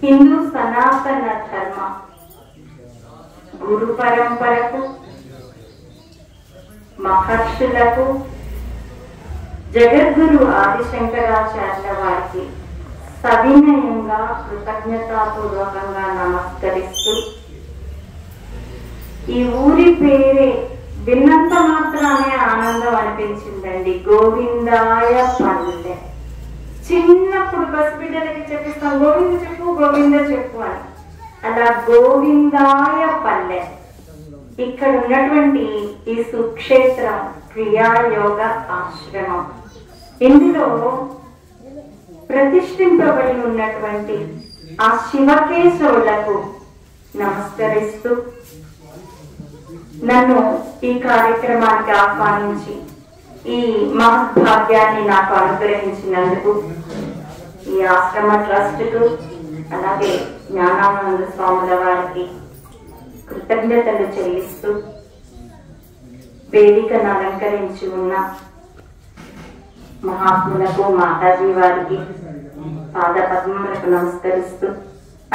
हिंदू सनातन धर्म गुरु परंपరకు महर्षुలకు जगद्गुरु आदिशंकराचार्य वाరికి సవినయంగా కృతజ్ఞతాపూర్వకంగా నమస్కరిస్తూ ఈ ఊరి పేరే విన్నంత మాత్రమే ఆనందం అనిపించిందండి. గోవిందాయ పల్లె. చిన్నప్పుడు బస్ బిడ్డలకి చెప్పిస్తాం గోవింద చెప్పు గోవింద చెప్పు అని. అలా గోవిందాయ పల్లె. ఇక్కడ ఉన్నటువంటి ఈ సుక్షేత్రం క్రియాయోగ ఆశ్రమం. ఇందులో ప్రతిష్ఠింపబడి ఉన్నటువంటి ఆ శివకేశవులకు నమస్కరిస్తూ నన్ను ఈ కార్యక్రమానికి ఆహ్వానించి ఈ మహద్భాగ్యాన్ని నాకు అనుగ్రహించినందుకు ఈ ఆశ్రమ ట్రస్ట్కు అలాగే జ్ఞానానంద స్వాముల వారికి కృతజ్ఞతలు చెల్లిస్తూ వేదికను అలంకరించి ఉన్న మహాత్ములకు మాతాజీ వారికి పాద పద్మములకు నమస్కరిస్తూ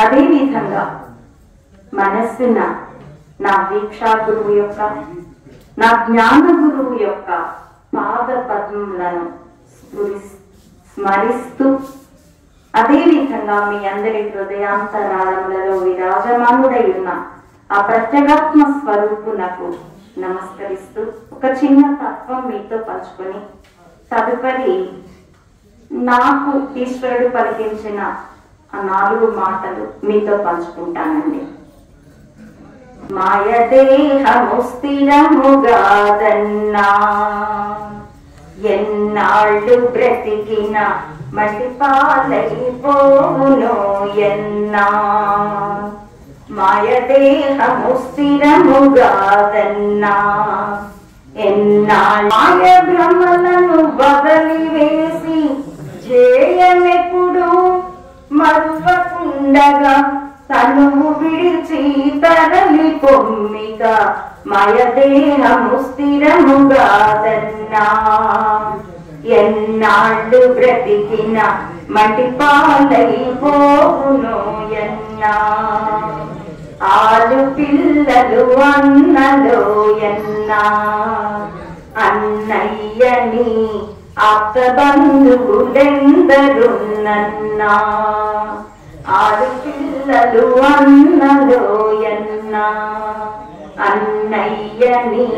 అదే విధంగా మనస్సున నా దీక్షా గురువు యొక్క నా జ్ఞాన గురువు యొక్క పాద పద్మములను స్మరిస్తూ అదే విధంగా మీ అందరి హృదయాంతరాళములలో విరాజమానుడై ఉన్న ఆ ప్రత్యేగాత్మ స్వరూపునకు నమస్కరిస్తూ ఒక చిన్న తత్వం మీతో పంచుకొని తదుపరి నాకు ఈశ్వరుడు పలికించిన ఆ 4 మాటలు మీతో పంచుకుంటానండి. మాయదేహము స్థిరముగాదన్నా ఎన్నాళ్ళు బ్రతికిన మటి పాలైపోవునో ఎన్నా. మాయదేహము స్థిరముగాదన్నా ఎన్నాళ్ళు మాయ భ్రమలను వదిలివేసి జేయమెప్పుడు మరువకుండగా తనువు విడిచి తరలి పొమ్మిగా. మయదేహము స్థిరముగాదన్నా ఎన్నాళ్ళు బ్రతికిన మటి పాలైపోవునో ఎన్నా. ఆలు పిల్లలు అన్నలో ఎన్నా అన్నయ్యని ఆప్త బంధువులెందరున్నన్నా. ఆలు పిల్లలు అన్నలో ఎన్నా అన్నయ్యని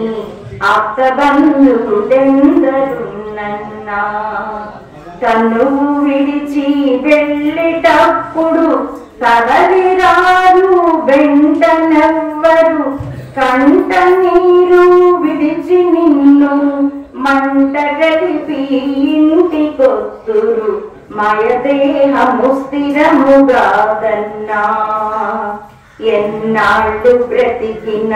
ఆప్త బంధువులెందరున్నన్నా. తనువు విడిచి వెళ్ళేటప్పుడు కదలిరారు వెంటనెవ్వరు. కంట నీరు విడిచి నిన్ను మంట గడిపి ఇంటికొత్తురు. మయదేహము స్థిరముగాదన్నా ఎన్నాళ్ళు బ్రతికిన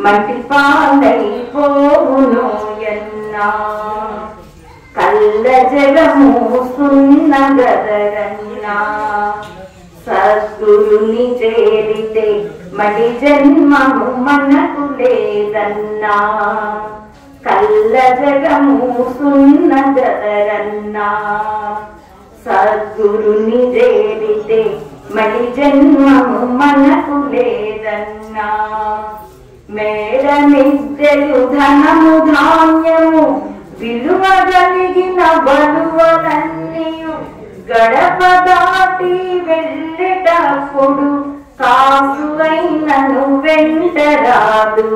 మటి పాలైపోవునో ఎన్నా. కళ్ళ జగము సున్న గదరన్నా సద్గురుని చేరితే మడి జన్మము మనకు లేదన్నా, కళ్ళ జగము సున్నదరన్నా, సద్గురుని చేరితే మడి జన్మము మనకు లేదన్నా. మేడ మిద్దెలు ధనము ధాన్యము విలువగలిగిన బలువలన్నీయు గడప దాటి వెళ్ళేటప్పుడు కాసు అయినను వెంటరాదు,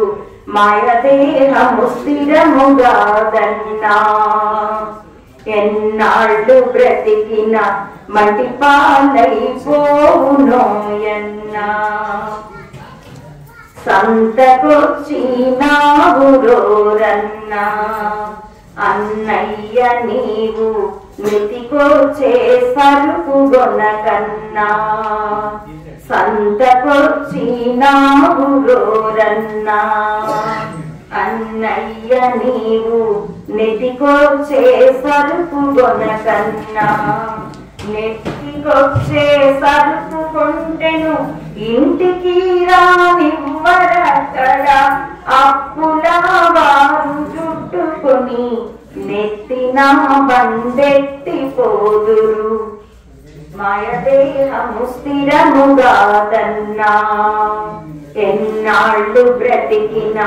మాయదేహము స్థిరముగాదన్నా. ఎన్నాళ్ళు బ్రతికిన మట్టి పాలైపోవునోయన్నా. సంతకొచ్చినావురోరన్నా, అన్నయ్య నీవు మితికొచ్చే సరుకు గొనకన్నా. సంతకొచ్చినావురోరన్నా, అన్నయ్య నీవు నెతికొచ్చే సరుకు గొనకన్నా. నెత్తికొచ్చే సరుకు కొంటెను ఇంటికి రానివ్వరక్కడ, అప్పుల వారు చుట్టుకొని నెత్తిన బండెత్తిపోదురు, మాయదేహము స్థిరముగాదన్నా. ఎన్నాళ్ళు బ్రతికిన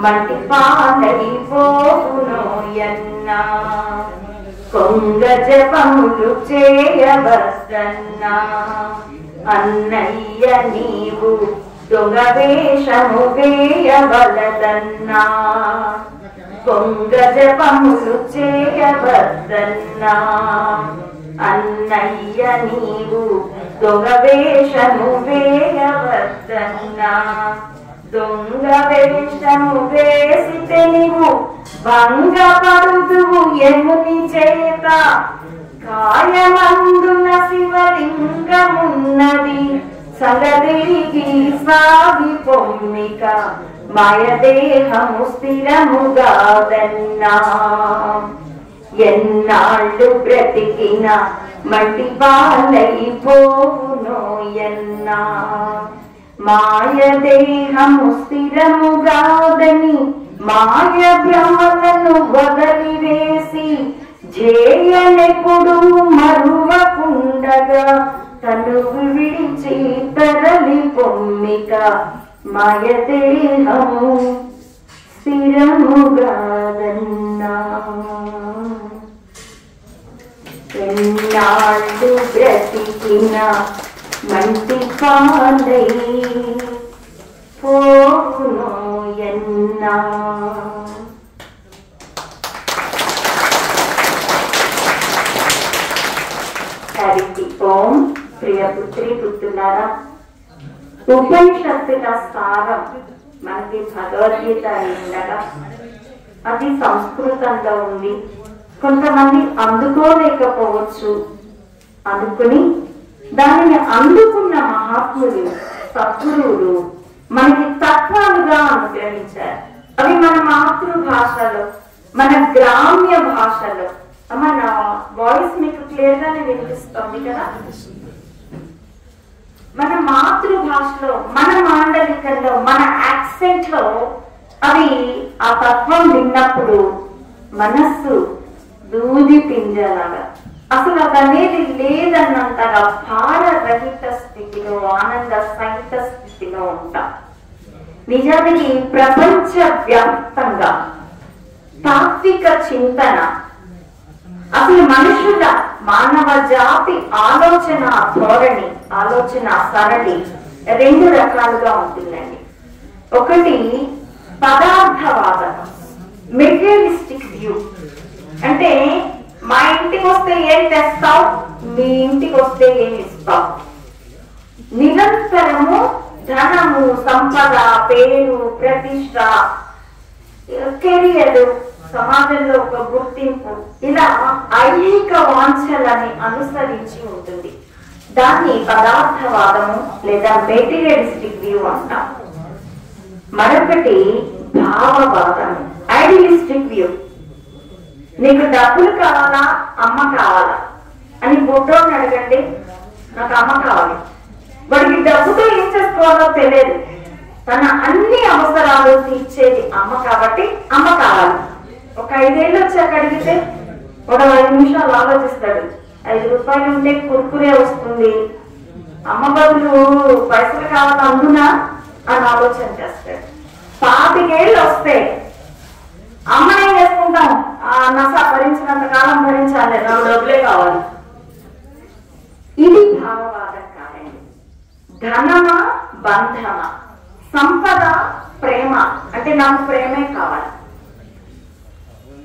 మట్టి పాలైపోవునోయన్నా. కొంగ జపములు చేయవద్దన్నా, అన్నయ్య నీవు దొంగ వేషము వేయవలదన్నా. కొంగ జపములు చేయవద్దన్నా, అన్నయ్య నీవు దొంగ వేషము వేయవద్దన్నా. దొంగ వేషము వేసితే నీవు భంగపడుదువు యముని చేత, కాయమందున శివలింగమున్నది సగదిరిగి సాగి పొమ్మిక, మాయదేహము స్థిరముగాదన్నా. ఎన్నాళ్ళు బ్రతికిన మట్టి పాలైపోవునోయన్నా. మాయదేహము స్థిరముగాదని మాయ భ్రమలను వదిలివేసి, జేయనెప్పుడు మరువకుండగా తనువు విడిచి తరలి పొమ్మిక, మాయదేహము స్థిరముగాదన్నా. ఎన్నాళ్ళు బ్రతికిన మంటి పాలై పోవునోయన్నా. హరి ఓం. ప్రియ పుత్రి పుత్రులారా, ఉపనిషత్తుల సారం మనకి భగవద్గీత ఉండగా అది సంస్కృతంలో ఉంది. కొంతమంది అందుకోలేకపోవచ్చు, అందుకుని దానిని అందుకున్న మహాత్ములు సద్గురువులు మనకి తత్వాలుగా అనుగ్రహించారు. అవి మన మాతృభాషలో, మన గ్రామ్య భాషలో. మన వాయిస్ మీకు క్లియర్ గానే వినిపిస్తుంది కదా? మన మాతృభాషలో, మన మాండలికంలో, మన యాక్సెంట్ లో అవి ఆ తత్వం విన్నప్పుడు మనస్సు దూది పింజలాగా, అసలు అదనేది లేదన్నంతగా భారరహిత స్థితిలో, ఆనంద సహిత స్థితిలో ఉంటాం. నిజానికి ప్రపంచ వ్యాప్తంగా తాత్విక చింతన, అసలు మనుషుల మానవ జాతి ఆలోచన ధోరణి, ఆలోచన సరళి రెండు రకాలుగా ఉంటుందండి. ఒకటి పదార్థవాదం, మెటీరియలిస్టిక్ వ్యూ. అంటే మా ఇంటికి వస్తే ఏం తెస్తావు, మీ ఇంటికి వస్తే ఏం ఇస్తావు. నిరంతరము ధనము, సంపద, పేరు, ప్రతిష్ట, కెరియర్, సమాజంలో ఒక గుర్తింపు, ఇలా ఐహిక వాంఛలని అనుసరించి ఉంటుంది. దాన్ని పదార్థవాదము లేదా మెటీరియలిస్టిక్ వ్యూ అంటాం. మరొకటి భావవాదము, ఐడియలిస్టిక్ వ్యూ. నీకు డబ్బులు కావాలా, అమ్మ కావాలా అని బుడ్డోని అడగండి, నాకు అమ్మ కావాలి. వాడికి డబ్బుతో ఏం చేసుకోవాలో తెలియదు, తన అన్ని అవసరాలు తీర్చేది అమ్మ కాబట్టి అమ్మ కావాలి. ఒక 5 ఏళ్ళు వచ్చాక అడిగితే ఒక 5 నిమిషాలు ఆలోచిస్తాడు. 5 రూపాయలు ఉంటే కుర్కురే వస్తుంది, అమ్మ బదులు పైసలు కావాలి అందునా అని ఆలోచన చేస్తాడు. 25 ఏళ్ళు వస్తే అమ్మనేం చేసుకుంటాం, నస భరించినంత కాలం భరించాలి, నాకు డబ్బులే కావాలి. ఇది భావవాదం కాదండి. ధనమా బంధమా, సంపద ప్రేమ అంటే నాకు ప్రేమే కావాలి.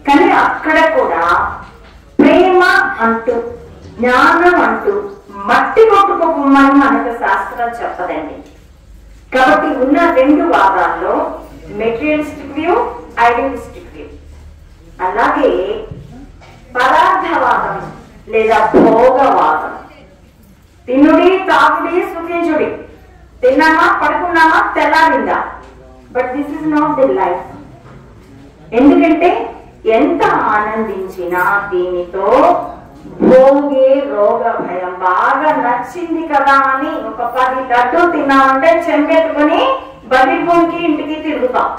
కానీ అక్కడ కూడా ప్రేమ అంటూ జ్ఞానం అంటూ మట్టి కొట్టుకోమని మనకు శాస్త్రం చెప్పదండి. కాబట్టి ఉన్న 2 వాదాల్లో మెటీరియలిస్టిక్ వ్యూ, ఐడియలిస్టిక్ వ్యూ, అలాగే పదార్థవాదం లేదా భోగవాదం. తినుడి తాగుడి సుఖించుడి, తిన్నామా పడుకున్నామా తెల్లారిందా, but this is not the life. ఎందుకంటే ఎంత ఆనందించినా దీనితో భోగే రోగ భయం. బాగా నచ్చింది కదా అని ఒక 10 లడ్డు తిన్నామంటే చెంపెట్టుకుని బదిర్భూమికి ఇంటికి తిరుగుతాం.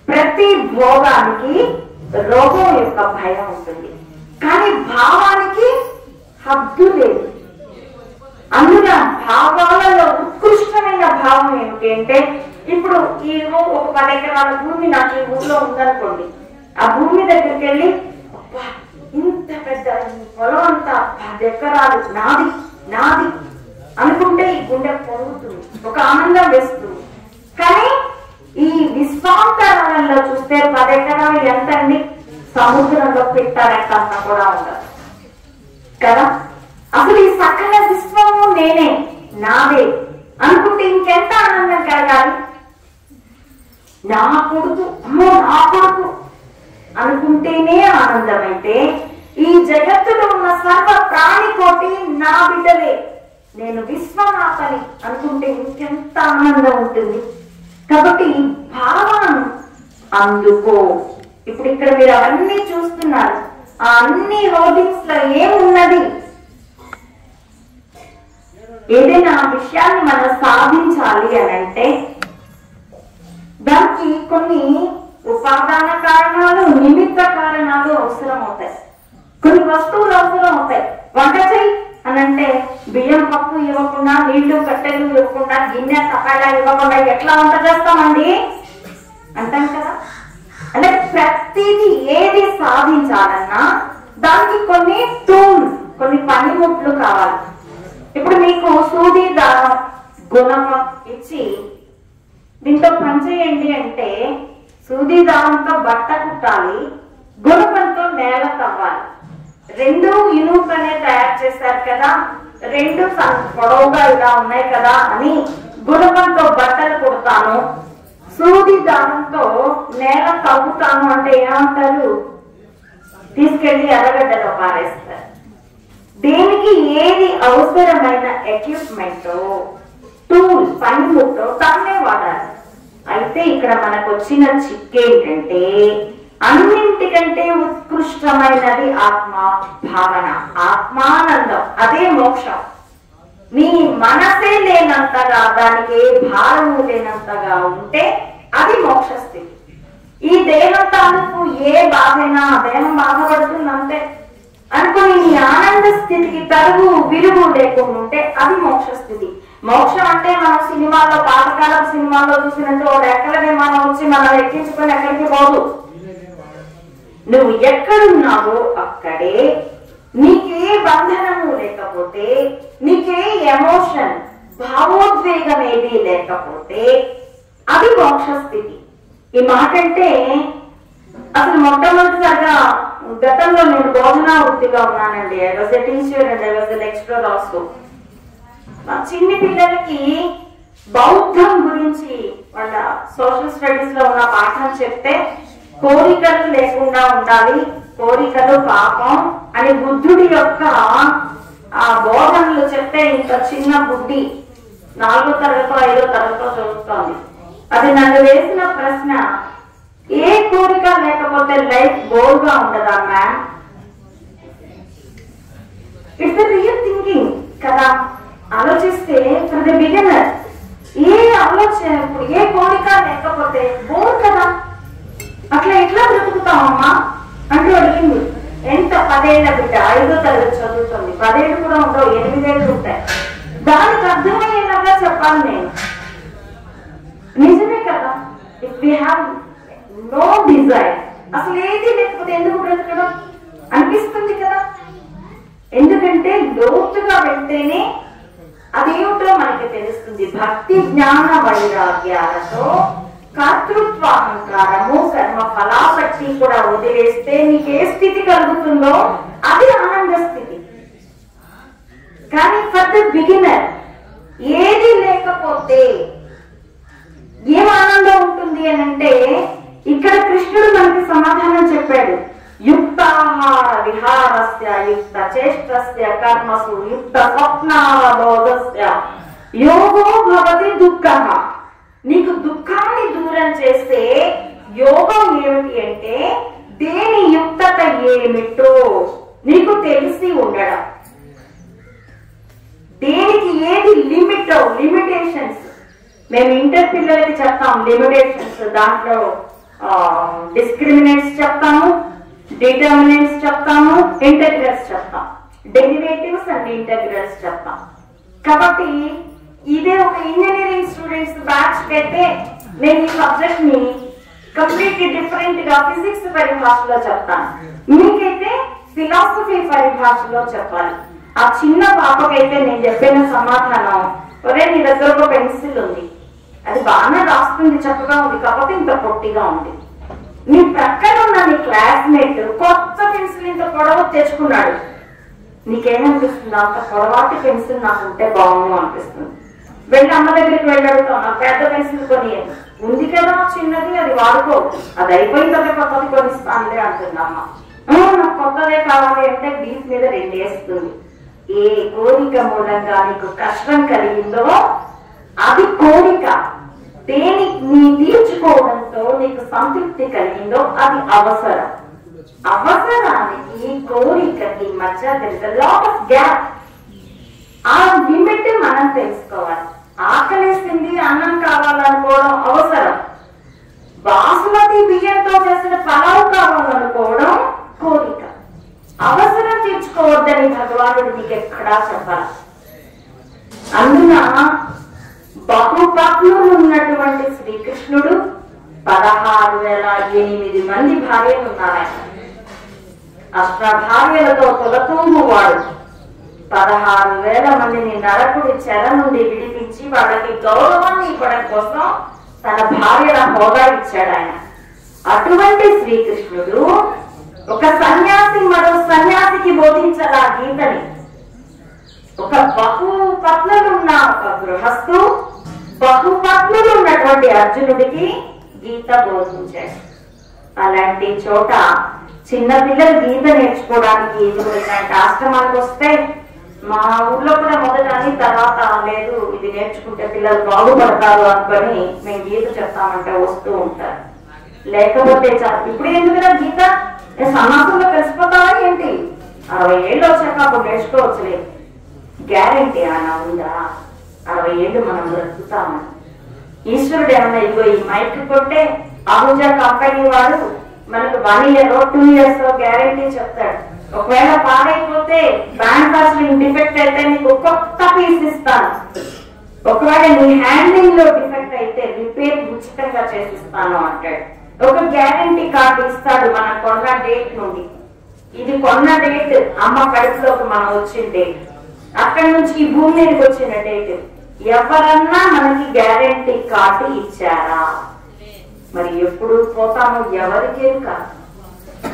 ప్రతి భోగానికి రోగం యొక్క భయం ఉంటుంది, కానీ భావానికి హద్దు లేదు. అందులో భావాలలో ఉత్కృష్టమైన భావం ఏమిటి అంటే, ఇప్పుడు ఈ ఒక 10 ఎకరాల భూమి నాకు ఈ ఊర్లో ఉందనుకోండి, ఆ భూమి దగ్గరికి వెళ్ళి ఇంత పెద్ద పొలం అంతా 10 ఎకరాలు నాది నాది అనుకుంటే ఈ గుండె పొంగుతుంది, ఒక ఆనందం వేస్తుంది. కానీ ఈ విశ్వాంతరంలో చూస్తే 10 ఎకరాలు ఎంత అండి, సముద్రంలో పెట్టారంట కూడా ఉండదు కదా. అసలు ఈ సకల విశ్వము నేనే నాదే అనుకుంటే ఇంకెంత ఆనందం కలగాలి. నా కొడుకు అమ్మో నా కొడుకు అనుకుంటేనే ఆనందమైతే, ఈ జగత్తులో ఉన్న సర్వ ప్రాణి కోటి నా బిడ్డలే, నేను విశ్వమాతని అనుకుంటే ఇంకెంత ఆనందం ఉంటుంది. కాబట్టి భావం అందుకో. ఇప్పుడు ఇక్కడ మీరు అవన్నీ చూస్తున్నారు, ఆ అన్ని హోర్డింగ్స్ లో ఏమున్నది? ఏదైనా విషయాన్ని మనం సాధించాలి అని అంటే దానికి కొన్ని ఉపాదాన కారణాలు, నిమిత్త కారణాలు అవసరం అవుతాయి, కొన్ని వస్తువులు అవసరం అవుతాయి. వంట చెయ్యి అని అంటే బియ్యం పప్పు ఇవ్వకుండా, నీళ్లు కట్టెలు ఇవ్వకుండా, గిన్నె తపాలా ఇవ్వకుండా ఎట్లా వంట చేస్తామండి అంటాం కదా. అంటే ప్రతిదీ ఏది సాధించాలన్నా దానికి కొన్ని టూల్, కొన్ని పనిముట్లు కావాలి. ఇప్పుడు మీకు సూది దారం గుణం ఇచ్చి దీంతో పనిచేయండి అంటే సూది దారంతో బట్ట కుట్టాలి, గుణపంతో నేల తవ్వాలి. 2 ఇనుపనే తయారు చేశారు కదా, 2 పొడవుగా ఇలా ఉన్నాయి కదా అని గుణపంతో బట్టలు కుడతాను, సూది దారంతో నేల తవ్వుతాను అంటే ఏమంటారు? తీసుకెళ్లి ఎర్రగడ్డలో పారేస్తారు. దేనికి ఏది అవసరమైన ఎక్విప్మెంట్ టూల్ పనిముట్టో తన్నే వాడాలి. అయితే ఇక్కడ మనకు వచ్చిన చిక్కేంటంటే అన్నింటికంటే ఉత్కృష్టమైనది ఆత్మ భావన, ఆత్మానందం, అదే మోక్షం. నీ మనసే లేనంతగా, దానికి ఏ భారము లేనంతగా ఉంటే అది మోక్ష స్థితి. ఈ దేహం తాలూకు ఏ బాధైనా దేహం బాధపడుతుందంటే అనుకుని నీ ఆనంద స్థితికి తరుగు విరుగు లేకుండా ఉంటే అది మోక్ష స్థితి. మోక్షం అంటే మనం సినిమాల్లో, పాతకాలం సినిమాల్లో చూసినట్టు ఎక్కడ విమానం వచ్చి మనం ఎక్కించుకొని ఎక్కడికి పోదు. నువ్వు ఎక్కడున్నావో అక్కడే, నీకే బంధనము లేకపోతే, నీకే ఎమోషన్ భావోద్వేగం ఏది లేకపోతే అది మోక్ష స్థితి. ఈ మాట అంటే అసలు మొట్టమొదటిసారిగా గతంలో నేను బోధనా వృత్తిగా ఉన్నానండి. I was a teacher and I was a lecturer also. చిన్ని పిల్లలకి బౌద్ధం గురించి వాళ్ళ సోషల్ స్టడీస్ లో ఉన్న పాఠం చెప్తే కోరికలు లేకుండా ఉండాలి, కోరికలు పాపం అని బుద్ధుడి యొక్క ఆ బోధనలు చెప్తే ఇంత చిన్న బుద్ధి 4వ తరగతో 5వ తరగతో చదువుతోంది. అది నన్ను వేసిన ప్రశ్న, ఏ కోరిక లేకపోతే లైఫ్ బోర్గా ఉండదా ma'am? It's the real thinking కదా. ఆలోచిస్తే ఫర్ ద బిగినర్ ఏ ఆలోచన, ఇప్పుడు ఏ కోరిక లేకపోతే బోర్ కదా, అట్లా ఎట్లా బ్రతుకుతామమ్మా అంటూ అడిగింది. ఎంత 10 ఏళ్ల బిడ్డ, 5వ తరగతి చదువుతుంది. 10 ఏళ్ళు కూడా ఉండవు, 8 ఏళ్ళు ఉంటాయి. దానికి అర్థమయ్యేలాగా చెప్పాలి నేను. నిజమే కదా, if we have no desire, అసలు ఏది లేకపోతే ఎందుకు బ్రతకడం అనిపిస్తుంది కదా. ఎందుకంటే లోతుగా వెళ్తేనే అదేమిటో మనకి తెలుస్తుంది. భక్తి జ్ఞాన వైరాగ్యాలతో కర్తృత్వాహంకారము కర్మ ఫలాపట్టి కూడా వదిలేస్తే నీకు ఏ స్థితి కలుగుతుందో అది ఆనంద స్థితి. కానీ ఫర్ ద బిగినర్ ఏది లేకపోతే ఏం ఆనందం ఉంటుంది అని అంటే, ఇక్కడ కృష్ణుడు మనకి సమాధానం చెప్పాడు. యుక్తాహార విహారస్య యుక్త చేష్టస్య కర్మసు యుక్త స్వప్నావబోధస్య యోగో భవతి దుఃఖః. నీకు దుఃఖాన్ని దూరం చేస్తే యోగం ఏమిటి అంటే దేని యుక్తత ఏమిటో నీకు తెలిసి ఉండడం, దేనికి ఏది లిమిటో లిమిటేషన్స్. మేము ఇంటర్ పిల్లలకి చెప్తాం లిమిటేషన్స్, దాంట్లో డిస్క్రిమినేట్స్ చెప్తాము, డిటర్మినెంట్స్ చెప్తాము, ఇంటెగ్రల్స్ చెప్తాం, డెరివేటివ్స్ అండ్ ఇంటెగ్రల్స్ చెప్తాం. కాబట్టి ఇదే ఒక ఇంజనీరింగ్ స్టూడెంట్స్ బ్యాచ్ పెడితే నేను ఈ సబ్జెక్ట్ ని కంప్లీట్లీ డిఫరెంట్ గా ఫిజిక్స్ పరిభాషలో చెప్తాను, మీకైతే ఫిలాసఫీ పరిభాషలో చెప్పాలి. ఆ చిన్న పాపకైతే నేను చెప్పిన సమాధానం, ఒరే నీ దగ్గర ఒక పెన్సిల్ ఉంది, అది బాగానే రాస్తుంది, చక్కగా ఉంది, కాకపోతే ఇంత పొట్టిగా ఉంది. నీ ప్రక్కన ఉన్న నీ క్లాస్మేట్ కొత్త పెన్సిల్ ఇంత పొడవు తెచ్చుకున్నాడు, నీకేమనిపిస్తుంది? అంత పొడవాటి పెన్సిల్ నాకు ఉంటే బాగుండు అనిపిస్తుంది. వెళ్ళి అమ్మ దగ్గరికి వెళ్ళడుతాం, నాకు పెద్ద పెన్సిల్ కొని, ఉంది కదా చిన్నది, అది వాడుకో, అది అయిపోయిన తర్వాత కొత్తది కొనిస్తానులే అంటుంది అమ్మ. నాకు కొత్తదే కావాలి అంటే బీచ్ మీద 2 వేస్తుంది. ఏ కోరిక మూలంగా నీకు కష్టం కలిగిందో అది కోరిక, దేని నీ తీర్చుకోవడంతో నీకు సంతృప్తి కలిగిందో అది అవసరం. అవసరానికి కోరికకి మధ్య లాట్ ఆఫ్ గ్యాప్. ఆ లిమిట్ మనం తెలుసుకోవాలి. ఆకలేసింది, అన్నం కావాలనుకోవడం అవసరం. బాసుమతి బియ్యంతో చేసిన పలావ్ కావాలనుకోవడం కోరిక. అవసరం తీర్చుకోవద్దని భగవానుడు నీకు ఎక్కడా చెప్పాలి. అందున బహుపత్నులు ఉన్నటువంటి శ్రీకృష్ణుడు 16,008 మంది భార్యలు ఉన్నారాయన. అష్టభార్యలతో తొలతూము వాడు 16,000 మందిని నరకుడి చెర నుండి విడిపించి వాళ్ళకి గౌరవాన్ని ఇవ్వడం కోసం తన భార్యల హోదా ఇచ్చాడు ఆయన. అటువంటి శ్రీకృష్ణుడు ఒక సన్యాసి మరో సన్యాసికి బోధించాల గీతని. ఒక బహుపత్నులున్న ఒక గృహస్థు బహుపత్నులు ఉన్నటువంటి అర్జునుడికి గీత బోధించాడు. అలాంటి చోట చిన్న పిల్లలు గీత నేర్చుకోవడానికి ఇలాంటి ఆశ్రమాలకు వస్తే, మా ఊర్లో కూడా మొదట అని తర్వాత లేదు ఇది నేర్చుకుంటే పిల్లలు బాగుపడతారు అనుకొని మేము గీత చెప్తామంటే వస్తూ ఉంటారు. లేకపోతే చాలు, ఇప్పుడు ఎందుకురా గీత, సమాజంలో కలిసిపోతావా ఏంటి? 60 ఏళ్ళు వచ్చాక అప్పుడు నేర్చుకోవచ్చులే. గ్యారెంటీ అలా ఉందా? 60 ఏళ్ళు మనం బ్రతుకుతామని? ఈశ్వరుడు ఏమన్నా ఇదిగో ఈ మైక్ కొట్టే అహుజా కంపెనీ వాడు మనకు 1 year 2 years గ్యారెంటీ చెప్తాడు. ఒకవేళ పాడైపోతే బ్యాండ్ పాస్ డిఫెక్ట్ అయితే నీకు కొత్త పీస్ ఇస్తాను, ఒకవేళ నీ హ్యాండింగ్ లో డిఫెక్ట్ అయితే రిపేర్ ఉచితంగా చేసిస్తాను అంటాడు. ఒక గ్యారెంటీ కార్డు ఇస్తాడు మనం కొన్న డేట్ నుండి. ఇది కొన్న డేట్, అమ్మ కడుపులోకి మనం వచ్చిన డేట్, అక్కడి నుంచి ఈ భూమి మీదకి వచ్చిన డేట్. ఎవరన్నా మనకి గ్యారెంటీ కార్డు ఇచ్చారా? మరి ఎప్పుడు పోతామో ఎవరికే కాదు.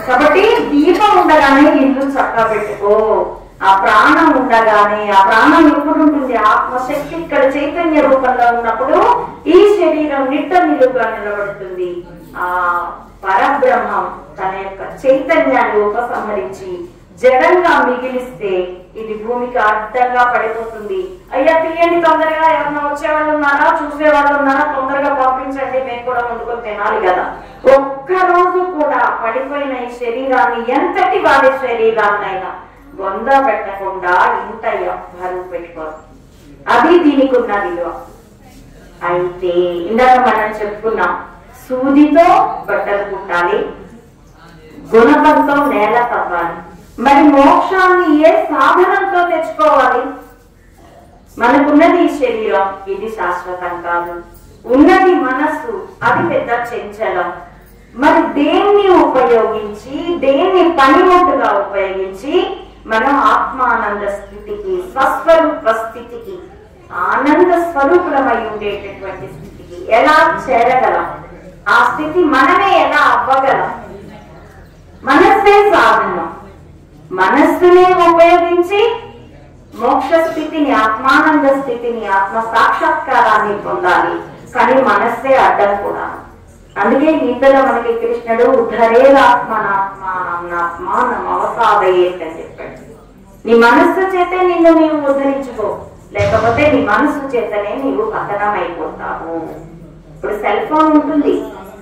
కాబట్టి దీపం ఉండగానే ఇల్లు చక్కగా పెట్టుకో. ఆ ప్రాణం ఉండగానే, ఆ ప్రాణం ఎప్పుడు ఉంటుంది? ఆత్మశక్తి ఇక్కడ చైతన్య రూపంలో ఉన్నప్పుడు ఈ శరీరం నిట్ట నిలువుగా నిలబడుతుంది. ఆ పరబ్రహ్మం తన యొక్క చైతన్యాన్ని ఉపసంహరించి జడంగా మిగిలిస్తే ఇది భూమికి అడ్డంగా పడిపోతుంది. అయ్యా తీయండి తొందరగా, ఎవరన్నా వచ్చేవాళ్ళు ఉన్నారా, చూసేవాళ్ళు ఉన్నారా, తొందరగా పంపించండి, మేము కూడా వండుకొని తినాలి కదా. ఒక్కరోజు కూడా పడిపోయిన ఈ శరీరాన్ని, ఎంతటి వాడి శరీరాన్నైనా బొంద పెట్టకుండా ఇంత ఎవ్వరూ పెట్టుకోరు. అది దీనికి ఉన్న విలువ. అయితే ఇందాక మనం చెప్పుకున్నాం, సూదితో బట్టలు కుట్టాలి, గుణపంతో నేల తవ్వాలి. మరి మోక్షాన్ని ఏ సాధనంతో తెచ్చుకోవాలి? మనకున్నది ఈ శరీరం, ఇది శాశ్వతం కాదు. ఉన్నది మనస్సు, అది పెద్ద చంచలం. మరి దేన్ని ఉపయోగించి, దేన్ని పనిముట్టుగా ఉపయోగించి మనం ఆత్మానంద స్థితికి, స్వస్వరూప స్థితికి, ఆనంద స్వరూపులమై ఉండేటటువంటి స్థితికి ఎలా చేరగలం? ఆ స్థితి మనమే ఎలా అవ్వగలం? మనస్సే సాధనం. మనస్సునే ఉపయోగించి మోక్ష స్థితిని, ఆత్మానంద స్థితిని, ఆత్మ సాక్షాత్కారాన్ని పొందాలి. కానీ మనస్సే అడ్డం కూడా. అందుకే గీతలో మనకి కృష్ణుడు ఉద్ధరేదాత్మనాత్మానం అవసాదయేత్ అని చెప్పాడు. నీ మనస్సు చేతే నిన్ను నీవు ఉద్ధరించుకో, లేకపోతే నీ మనస్సు చేతనే నీవు పతనం అయిపోతావు. ఇప్పుడు సెల్ ఫోన్ ఉంటుంది,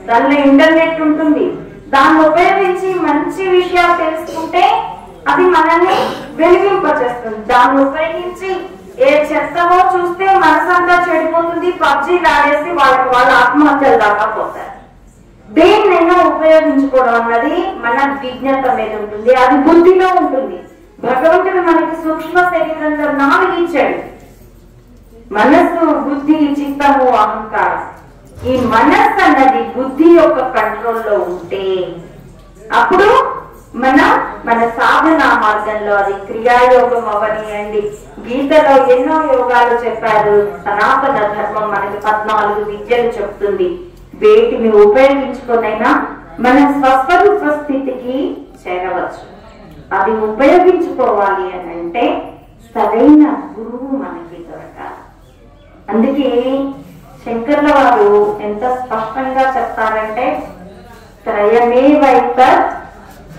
దానిలో ఇంటర్నెట్ ఉంటుంది. దాన్ని ఉపయోగించి మంచి విషయాలు తెలుసుకుంటే అది మనల్ని వెలిగింపచేస్తుంది. దాన్ని ఉపయోగించి ఏ చెత్తమో చూస్తే మనసంతా చెడిపోతుంది, పబ్జీలు ఆడేసి వాళ్ళ ఆత్మహత్యలు దాకా పోతారు. దేన్నైనా ఉపయోగించుకోవడం అన్నది మన విజ్ఞత మీద ఉంటుంది, అది బుద్ధిలో ఉంటుంది. భగవంతుడు మనకి సూక్ష్మ శరీరంలో 4 ఇచ్చాడు: మనస్సు, బుద్ధి, చిత్తము, అహంకారం. ఈ మనస్సు అన్నది బుద్ధి యొక్క కంట్రోల్లో ఉంటే అప్పుడు మన సాధన మార్గంలో అది క్రియాయోగం అవనియండి. గీతలో ఎన్నో యోగాలు చెప్పారు. సనాతన ధర్మం మనకి 14 విద్యలు చెప్తుంది. వేటిని ఉపయోగించుకునైనా మనం స్వస్వరూప స్థితికి చేరవచ్చు. అది ఉపయోగించుకోవాలి అని అంటే సరైన గురువు మనకి దొరకాలి. అందుకే శంకర్ల వారు ఎంత స్పష్టంగా చెప్తారంటే, త్రయమేవైత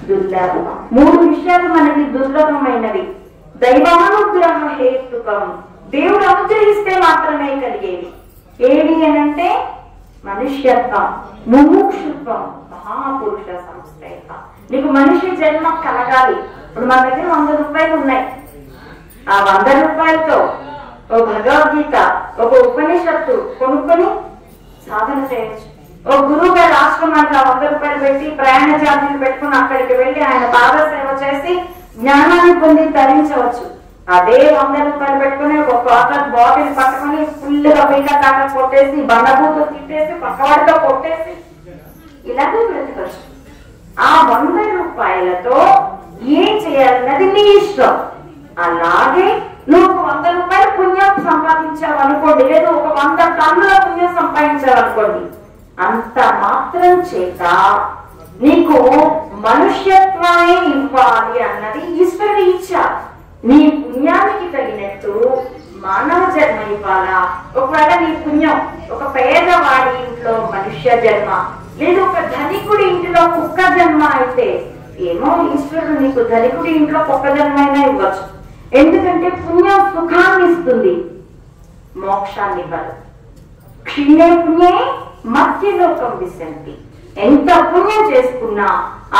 దుర్లభం. 3 విషయాలు మనకి దుర్లభమైనవి. దైవానుగ్రహ హేతుకం, దేవుడు అనుగ్రహిస్తే మాత్రమే కలిగేవి. ఏవి అనంటే మనుష్యత్వం, ముముక్షుత్వం, మహాపురుష సంస్థ. నీకు మనిషి జన్మ కలగాలి. ఇప్పుడు మన దగ్గర 100 రూపాయలు ఉన్నాయి. ఆ 100 రూపాయలతో ఓ భగవద్గీత, ఒక ఉపనిషత్తు కొనుక్కొని సాధన చేయొచ్చు. ఓ గురువు గారి ఆశ్రమానికి 100 రూపాయలు పెట్టి ప్రయాణ ఛార్జీలు పెట్టుకుని అక్కడికి వెళ్ళి ఆయన పాద సేవ చేసి జ్ఞానాన్ని పొంది తరించవచ్చు. అదే 100 రూపాయలు పెట్టుకుని ఒక వాటర్ బాటిల్ పట్టుకుని ఫుల్గా పీక కాక కొట్టేసి, బండబూతో తిట్టేసి, పక్కవాడితో కొట్టేసి ఇలాగే బ్రతకచ్చు. ఆ 100 రూపాయలతో ఏం చేయాలన్నది నీ ఇష్టం. అలాగే నువ్వు 100 రూపాయలు పుణ్యం సంపాదించావు అనుకోండి, లేదు ఒక 100 టన్నుల పుణ్యం సంపాదించావు అనుకోండి, అంత మాత్రం చేత నీకు మనుష్యత్వాన్ని ఇవ్వాలి అన్నది ఈశ్వరుడి ఇచ్చ. నీ పుణ్యానికి తగినట్టు మానవ జన్మ ఇవ్వాలా? ఒకవేళ నీ పుణ్యం ఒక పేదవాడి ఇంట్లో మనుష్య జన్మ, లేదు ఒక ధనికుడి ఇంటిలో కుక్క జన్మ అయితే ఏమో ఈశ్వరుడు నీకు ధనికుడి ఇంట్లో కుక్క జన్మైనా ఇవ్వచ్చు. ఎందుకంటే పుణ్యం సుఖాన్ని ఇస్తుంది, మోక్షాన్ని ఇవ్వదు. క్షీణే పుణ్యే మధ్యలోకం విశంతి. ఎంత పుణ్యం చేసుకున్నా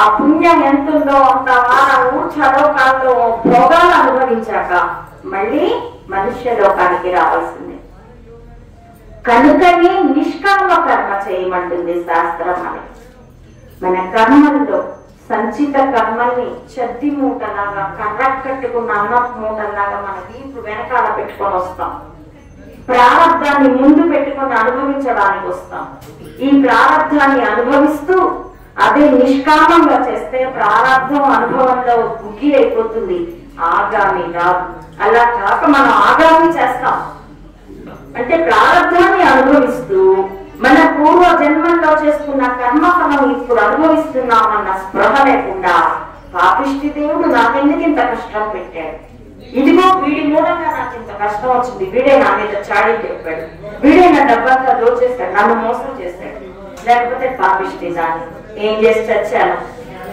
ఆ పుణ్యం ఎంత ఉందో అంత వారం ఊర్చలోకాల్లో భోగాలు అనుభవించాక మళ్ళీ మనుష్య లోకానికి రావాల్సిందే. కనుకనే నిష్కామ కర్మ చేయమంటుంది శాస్త్రం. అని మన కర్మల్లో సంచిత కర్మల్ని చద్ది మూటలాగా, కర్ర కట్టుకున్న అన్న మూటలాగా మన వీపు వెనకాల పెట్టుకొని వస్తాం. ప్రారంధాన్ని ముందు పెట్టుకొని అనుభవించడానికి వస్తాం. ఈ ప్రారంధాన్ని అనుభవిస్తూ అదే నిష్కామంగా చేస్తే ప్రారంధం అనుభవంలో బుగ్గి అయిపోతుంది, ఆగామి రాదు. అలా కాక మనం ఆగామి చేస్తాం. అంటే ప్రారంధాన్ని అనుభవిస్తూ మన పూర్వ జన్మంలో చేసుకున్న కర్మఫలం ఇప్పుడు అనుభవిస్తున్నామన్న స్పృహ లేకుండా పాపిష్టి దేవుడు నాకెందుకు ఇంత కష్టం పెట్టాడు, ఇదిగో వీడి మూలంగా నాకు ఇంత కష్టం వచ్చింది, వీడే నా మీద చాడీ చెప్పాడు, వీడే నా డబ్బంతా దోచేస్తాడు, నన్ను మోసం చేస్తాడు, లేకపోతే పాపిష్టి దాన్ని ఏం చేసి చచ్చాను,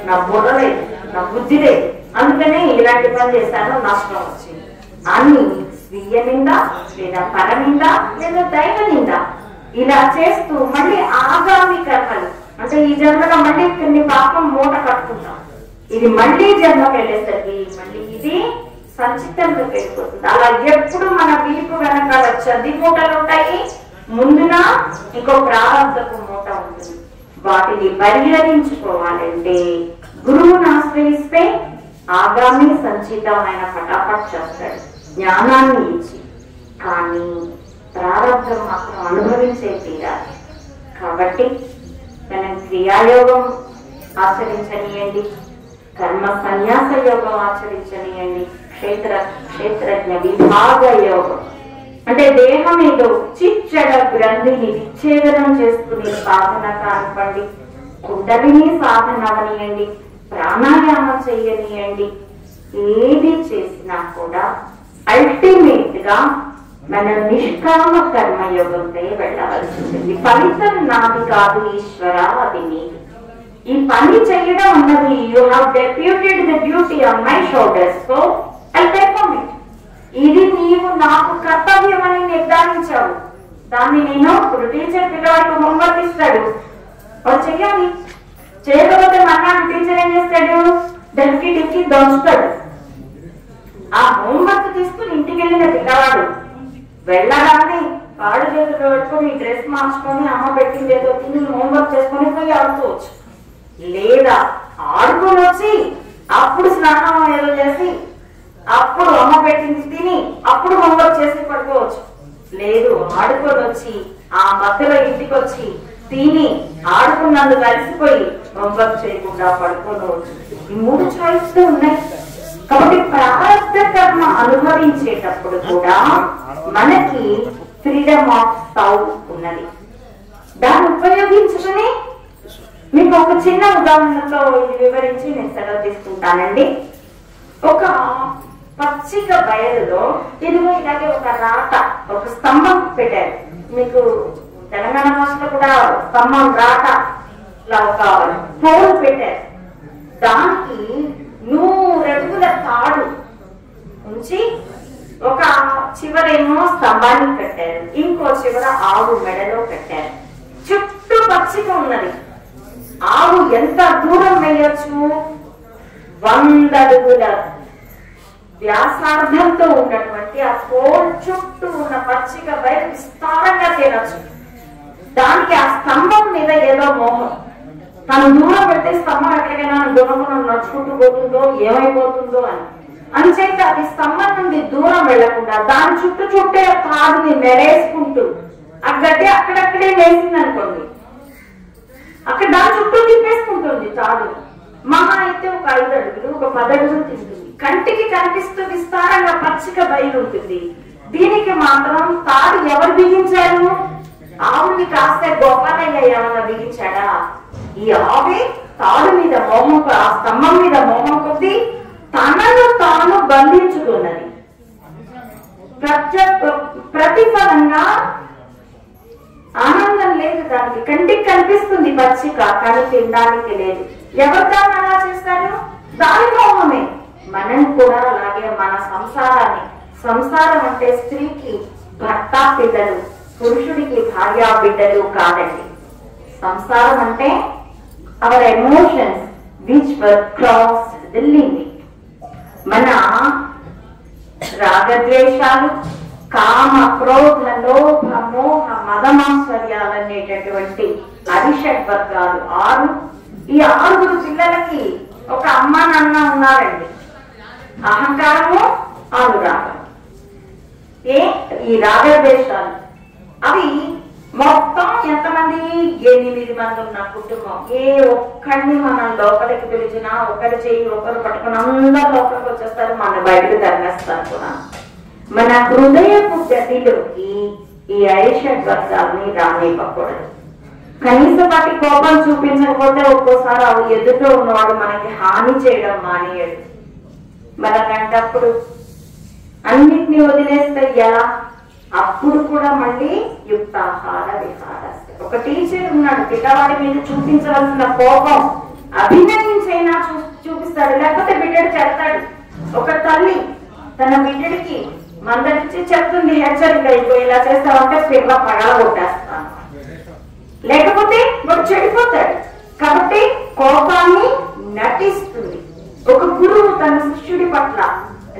నా బుర్ర లేదు, నా బుద్ధి లేదు, అందుకనే ఇలాంటి పని చేశాను, నష్టం వచ్చింది అని స్వీయ నింద, లేదా పర నింద, లేదా దైవ నింద ఇలా చేస్తూ మళ్ళీ ఆగామి కర్మలు, అంటే ఈ జన్మలో మళ్ళీ కొన్ని పాపం మూట కట్టుకుంటాం, ఇది మళ్ళీ జన్మకి వెళ్ళేసరికి మళ్ళీ ఇది సంచితంలోకి వెళ్ళిపోతుంది. అలా ఎప్పుడు మన వీపు వెనకాల చద్ది మూటలు ఉంటాయి, ముందున ఇంకో ప్రారంభపు మూట ఉంటుంది. వాటిని పరిహరించుకోవాలంటే గురువును ఆశ్రయిస్తే ఆగామి సంచితమైన ఫటాఫట్ చేస్తాడు జ్ఞానాన్ని ఇచ్చి. కానీ ప్రారంభం మాత్రం అనుభవించే తీరాలి. కాబట్టి మనం క్రియాయోగం ఆచరించనీయండి, కర్మ సన్యాస యోగం ఆచరించనీయండి, క్షేత్రజ్ఞ విభాగ యోగం అంటే దేహం ఏదో చిచ్చడ గ్రంథిని విచ్ఛేదనం చేసుకునే సాధన కానివ్వండి, కుండలిని సాధన అవనియండి, ప్రాణాయామం చేయనియండి, ఏది చేసినా కూడా అల్టిమేట్ గా మనం నిష్కామ కర్మయోగంపై వెళ్ళవలసి ఉంటుంది. ఫలితం నాది కాదు ఈశ్వర, అది నీది. ఈ పని చేయడం అన్నది you have deputed the duty on my shoulders, so I perform it. ఇది నీవు నాకు కర్తవ్యం అని నిర్ధారించావు. దాన్ని నేను ఇప్పుడు టీచర్ పిల్లవాడికి హోంవర్క్ ఇస్తాడు, వాడు చెయ్యాలి. చేయకపోతే మన్నాడు టీచర్ ఏం చేస్తాడు, డెక్కి డెక్కి దంచుతాడు. ఆ హోంవర్క్ తీసుకుని ఇంటికి వెళ్ళిన పిల్లవాడు వెళ్ళగానే కాళ్ళు చేతులు పెట్టుకుని డ్రెస్ మార్చుకొని అమ్మ పెట్టింది ఏదో తిని హోంవర్క్ చేసుకొని పోయి ఆడుకోవచ్చు. లేదా ఆడుకొని వచ్చి అప్పుడు స్నానం ఏదో చేసి అప్పుడు అమ్మ పెట్టింది తిని అప్పుడు హోంవర్క్ చేసి పడుకోవచ్చు. లేదు ఆడుకొని వచ్చి ఆ మధ్యలో ఇంటికి వచ్చి తిని ఆడుకున్నందుకు కలిసిపోయి హోంవర్క్ చేయకుండా పడుకోవచ్చు. ఈ 3 చాయిస్ ఉన్నాయి. కాబట్టి ప్రారంభ కర్మ అనుభవించేటప్పుడు కూడా మనకి ఫ్రీడమ్ ఆఫ్ థాట్ ఉన్నది. దాన్ని ఉపయోగించుకుని మీకు ఒక చిన్న ఉదాహరణతో ఇది వివరించి నేను సెలవు తీసుకుంటానండి. ఒక పచ్చిక బయలులో ఇదిగో ఇలాగే ఒక రాట, ఒక స్తంభం పెట్టారు. మీకు తెలంగాణ భాషలో కూడా స్తంభం రాట ఇలా ఒక పోల్ పెట్టారు. దానికి 100 అడుగుల తాడు ఉంచి ఒక చివరేమో స్తంభానికి కట్టారు, ఇంకో చివర ఆవు మెడలో కట్టారు. చుట్టూ పచ్చిక ఉన్నది. ఆవు ఎంత దూరం వేయచ్చు? 100 అడుగుల వ్యాసార్థంతో ఉన్నటువంటి ఆ పోల్ చుట్టూ ఉన్న పచ్చిక బయట విస్తారంగా తినచ్చు. దానికి ఆ స్తంభం మీద ఏదో మోహం. తను దూరం పెడితే స్తంభం ఎక్కడికైనా గుణగుణం నడుచుకుంటూ పోతుందో ఏమైపోతుందో అని. అంచేత అది స్తంభం నుండి దూరం వెళ్లకుండా దాని చుట్టే తాడుని మెరేసుకుంటూ ఆ గడ్డి అక్కడక్కడే వేసింది అనుకోండి, అక్కడ దాని చుట్టూ తిప్పేసుకుంటుంది తాడు. మహా అయితే ఒక 5 అడుగులు, ఒక 10 అడుగులు తింటుంది. కంటికి కనిపిస్తూ విస్తారంగా పచ్చిక బయలు ఉంటుంది. దీనికి మాత్రం తాడు ఎవరు బిగించారు? ఆవుని కాస్తే గోపాలయ్య ఏమన్నా బిగించాడా? ఈ ఆవే తాడు మీద మోహం, ఆ స్తంభం మీద మోహం కొద్ది తనను తాను బంధించుకున్నది. ప్రతిఫలంగా ఆనందం లేదు దానికి. కంటికి కనిపిస్తుంది పచ్చిక, కానీ తినడానికి లేదు. ఎవరు దాన్ని అలా చేస్తారు? దాని మోహమే. మనం కూడా అలాగే మన సంసారాన్ని, సంసారం అంటే స్త్రీకి భర్త పిల్లలు, పురుషుడికి భార్య బిడ్డలు కాదండి. సంసారం అంటే hour emotions which were crossed the limit. మన రాగద్వేషాలు, కామ క్రోధ లోభ మోహ మదమాశ్చర్యాలనేటటువంటి అరిషడ్ వర్గాలు 6. ఈ 6 పిల్లలకి ఒక అమ్మ నాన్న ఉన్నారండి. అహంకారము, అనురాగం, ఈ రాగద్వేషాలు అవి మొత్తం ఎంతమంది? 8 మంది ఉన్న కుటుంబం. ఏ ఒక్కడిని మనం లోపలికి పిలిచినా ఒకరి చేయి ఒకరు పట్టుకుని అందరూ లోపలికి వచ్చేస్తారు, మన బయటకు తరిమేస్తారు కూడా. మన హృదయపు గదిలోకి ఈ ఐషడ్ వర్గాల్ని రానివ్వకూడదు. కనీసం వాటి కోపం చూపించకపోతే ఒక్కోసారి అవి ఎదుటో ఉన్నవాడు మనకి హాని చేయడం మానేయడు. మనకంటప్పుడు అన్నిటినీ వదిలేస్తే ఎలా? అప్పుడు కూడా మళ్ళీ యుక్తాహార విహార. ఒక టీచర్ ఉన్నాడు, పిల్లవాడి మీద చూపించవలసిన కోపం అభినయించైనా చూపిస్తాడు, లేకపోతే బిడ్డడు చెప్తాడు. ఒక తల్లి తన బిడ్డడికి మందరించి చెప్తుంది, హెచ్చరిక అయిపోయి ఇలా చేస్తావంటే పిల్ల పగల కొట్టేస్తాను, లేకపోతే వాడు చెడిపోతాడు. కాబట్టి కోపాన్ని నటిస్తుంది. ఒక గురువు తన శిష్యుడి పట్ల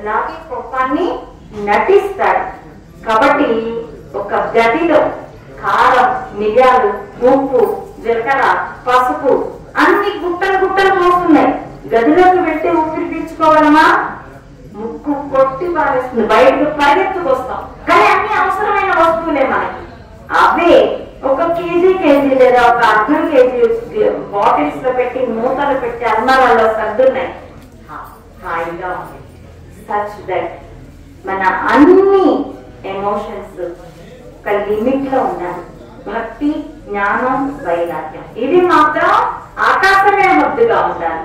ఇలాగే కోపాన్ని నటిస్తాడు. కాబట్టి ఒక గదిలో కారం, మిరియాలు, ఉప్పు, జీలకర్ర, పసుపు అన్ని గుట్టలు గుట్టలు పోస్తున్నాయి. గదిలోకి పెట్టి ఊపిరి పీల్చుకోగలమా? ముక్కు కొట్టి పారేస్తుంది, బయటకు పరిగెత్తుకొస్తాం. కానీ అన్ని అవసరమైన వస్తువులే మనకి. అవే ఒక కేజీ లేదా ఒక అర్ధం కేజీ బాటిల్స్ లో పెట్టి మూతలు పెట్టి అల్మారాల్లో సర్దున్నాయి. హాయిగా ఉంది. సచ్ దట్ మన అన్ని ఎమోషన్స్ ఒక లిమిట్ లో ఉండాలి. భక్తి, జ్ఞానం, వైరాగ్యం ఇవి మాత్రం ఆకాశమే హద్దుగా ఉండాలి.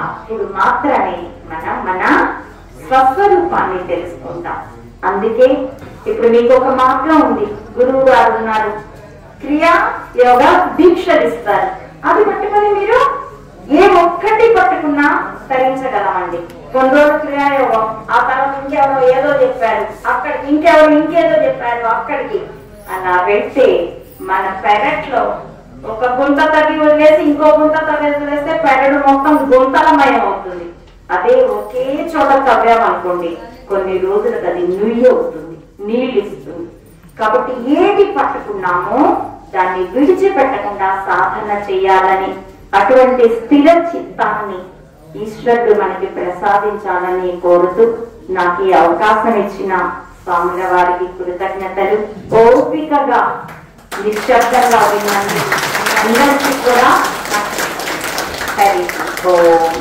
అప్పుడు మాత్రమే మనం మన స్వస్వరూపాన్ని తెలుసుకుంటాం. అందుకే ఇప్పుడు మీకు ఒక మార్గం ఉంది. గురువు గారు ఉన్నారు, క్రియా యోగ దీక్షలు ఇస్తారు. అది పట్టుకొని మీరు ఏ ఒక్కటి పట్టుకున్నా తరించగలమండి. కొన్ని రోజులు క్రియాయోగం, ఆ తర్వాత ఇంకెవరో ఏదో చెప్పారు, అక్కడికి ఇంకెవరు ఇంకేదో చెప్పారు, అక్కడికి అలా వెళ్తే మన పెరట్లో ఒక గుంత తగ్గి వదిలేసి ఇంకో గుంత తగ్గి వదిలేస్తే పెరడు మొత్తం గుంతలమయం అవుతుంది. అదే ఒకే చోట తవ్వామనుకోండి, కొన్ని రోజులకు అది నుయ్యి అవుతుంది, నీళ్ళు ఇస్తుంది. కాబట్టి ఏది పట్టుకున్నామో దాన్ని విడిచిపెట్టకుండా సాధన చేయాలని, అటువంటి స్థిర చిత్తాన్ని ఈశ్వరుడు మనకి ప్రసాదించాలని కోరుతూ నాకు ఈ అవకాశం ఇచ్చిన స్వాముల వారికి కృతజ్ఞతలు. ఓపికగా నిశ్శబ్దంగా విన్నందుకు అందరికీ కూడా హరి ఓం.